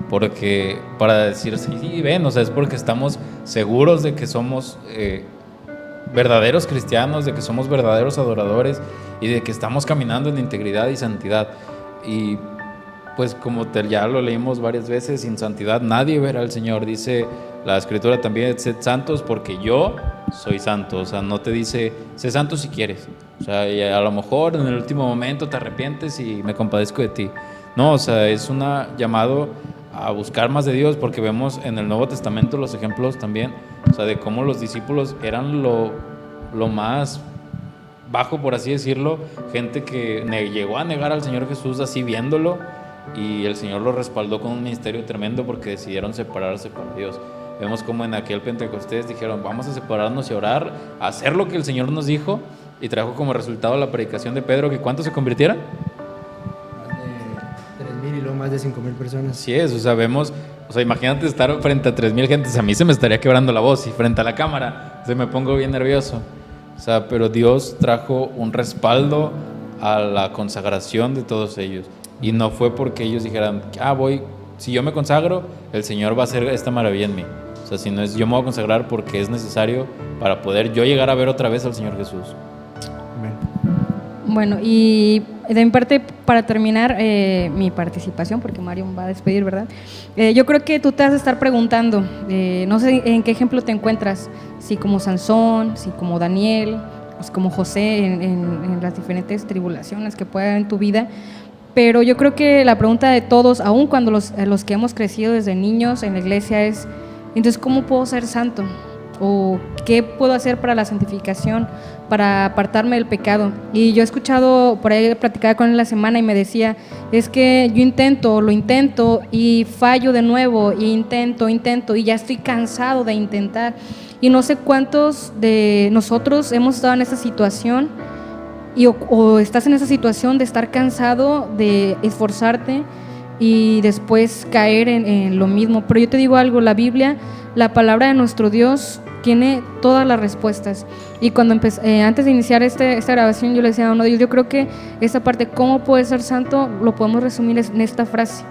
Porque para decir, sí, ven, o sea, es porque estamos seguros de que somos verdaderos cristianos, de que somos verdaderos adoradores y de que estamos caminando en integridad y santidad. Y pues como ya lo leímos varias veces, sin santidad nadie verá al Señor. Dice la Escritura también, sed santos porque yo soy santo. O sea, no te dice, sé santo si quieres. O sea, y a lo mejor en el último momento te arrepientes y me compadezco de ti. No, o sea, es un llamado a buscar más de Dios, porque vemos en el Nuevo Testamento los ejemplos también, o sea, de cómo los discípulos eran lo más bajo, por así decirlo, gente que llegó a negar al Señor Jesús así viéndolo, y el Señor los respaldó con un ministerio tremendo porque decidieron separarse para Dios. Vemos como en aquel Pentecostés dijeron, vamos a separarnos y orar, a hacer lo que el Señor nos dijo, y trajo como resultado la predicación de Pedro, que ¿cuántos se convirtieron? Más de 3,000 y luego más de 5,000 personas. Así es, o sea, vemos, o sea, imagínate estar frente a 3,000 gentes, a mí se me estaría quebrando la voz, y frente a la cámara, se me pongo bien nervioso. O sea, pero Dios trajo un respaldo a la consagración de todos ellos. Y no fue porque ellos dijeran, si yo me consagro, el Señor va a hacer esta maravilla en mí. O sea, si no es, yo me voy a consagrar porque es necesario para poder yo llegar a ver otra vez al Señor Jesús. Amén. Bueno, y de mi parte, para terminar mi participación, porque Mario va a despedir, ¿verdad? Yo creo que tú te vas a estar preguntando, no sé en qué ejemplo te encuentras, si como Sansón, si como Daniel, o si como José en las diferentes tribulaciones que pueda haber en tu vida, pero yo creo que la pregunta de todos, aun cuando los que hemos crecido desde niños en la iglesia es, entonces, ¿cómo puedo ser santo? ¿O qué puedo hacer para la santificación, para apartarme del pecado? Y yo he escuchado, por ahí platicaba con él la semana y me decía, es que yo lo intento y fallo de nuevo, y intento y ya estoy cansado de intentar. Y no sé cuántos de nosotros hemos estado en esa situación o estás en esa situación de estar cansado de esforzarte y después caer en lo mismo. Pero yo te digo algo, la Biblia, la palabra de nuestro Dios tiene todas las respuestas. Y cuando antes de iniciar esta grabación, yo le decía a uno de ellos, yo creo que esta parte, ¿cómo puede ser santo?, lo podemos resumir en esta frase: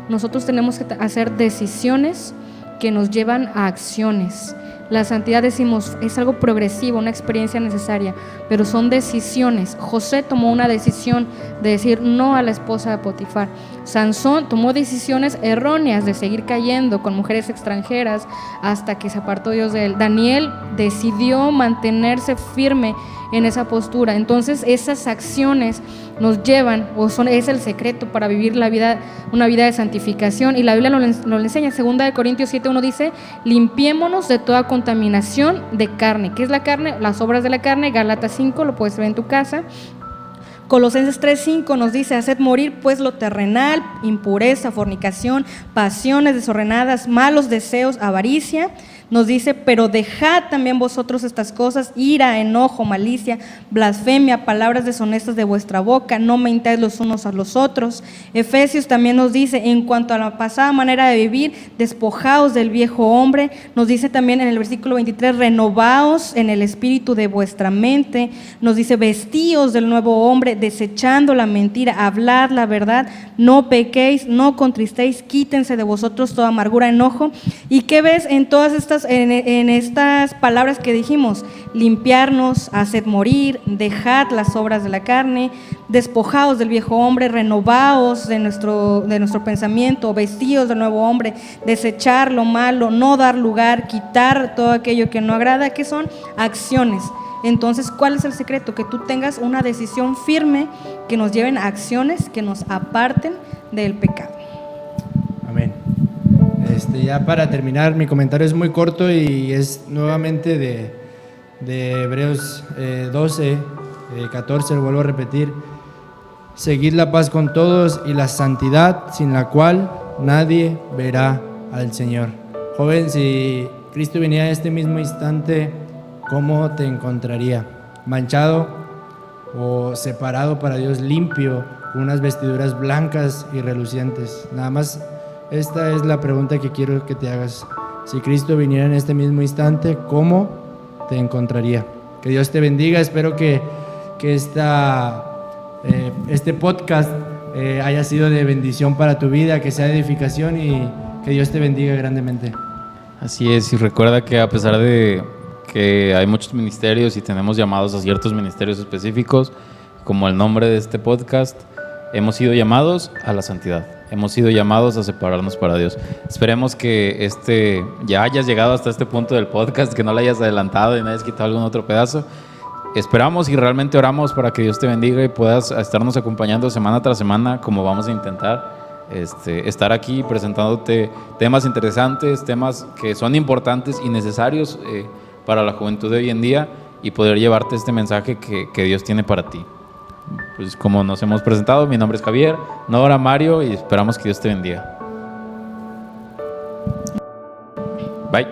nosotros tenemos que hacer decisiones que nos llevan a acciones. La santidad, decimos, es algo progresivo, una experiencia necesaria, pero son decisiones. José tomó una decisión de decir no a la esposa de Potifar. Sansón tomó decisiones erróneas de seguir cayendo con mujeres extranjeras hasta que se apartó Dios de él. Daniel decidió mantenerse firme en esa postura. Entonces esas acciones nos llevan, es el secreto para vivir una vida de santificación, y la Biblia nos enseña. 2 Corintios 7:1 dice, limpiémonos de toda contaminación de carne. ¿Qué es la carne? Las obras de la carne. Gálatas 5, lo puedes ver en tu casa. Colosenses 3:5 nos dice, haced morir pues lo terrenal, impureza, fornicación, pasiones desordenadas, malos deseos, avaricia. Nos dice, pero dejad también vosotros estas cosas, ira, enojo, malicia, blasfemia, palabras deshonestas de vuestra boca, no mentáis los unos a los otros. Efesios también nos dice, en cuanto a la pasada manera de vivir, despojaos del viejo hombre. Nos dice también en el versículo 23, renovaos en el espíritu de vuestra mente. Nos dice, vestíos del nuevo hombre, desechando la mentira, hablad la verdad, no pequéis, no contristéis, quítense de vosotros toda amargura, enojo. ¿Y qué ves en todas estas palabras que dijimos? Limpiarnos, haced morir, dejad las obras de la carne, despojaos del viejo hombre, renovaos de nuestro pensamiento, vestíos del nuevo hombre, desechar lo malo, no dar lugar, quitar todo aquello que no agrada, que son acciones. Entonces, ¿cuál es el secreto? Que tú tengas una decisión firme que nos lleven a acciones que nos aparten del pecado. Amén. Ya para terminar, mi comentario es muy corto y es nuevamente de Hebreos 12, 14, lo vuelvo a repetir. Seguid la paz con todos y la santidad, sin la cual nadie verá al Señor. Joven, si Cristo venía en este mismo instante, ¿cómo te encontraría? ¿Manchado o separado para Dios, limpio, con unas vestiduras blancas y relucientes? Nada más, esta es la pregunta que quiero que te hagas. Si Cristo viniera en este mismo instante, ¿cómo te encontraría? Que Dios te bendiga. Espero que este podcast haya sido de bendición para tu vida, que sea de edificación, y que Dios te bendiga grandemente. Así es, y recuerda que a pesar de que hay muchos ministerios y tenemos llamados a ciertos ministerios específicos, como el nombre de este podcast, hemos sido llamados a la santidad, hemos sido llamados a separarnos para Dios. Esperemos que ya hayas llegado hasta este punto del podcast, que no le hayas adelantado y no hayas quitado algún otro pedazo. Esperamos y realmente oramos para que Dios te bendiga y puedas estarnos acompañando semana tras semana, como vamos a intentar. estar aquí presentándote temas interesantes, temas que son importantes y necesarios para la juventud de hoy en día y poder llevarte este mensaje que Dios tiene para ti. Pues como nos hemos presentado, mi nombre es Javier, Nora, Mario y esperamos que Dios te bendiga. Bye.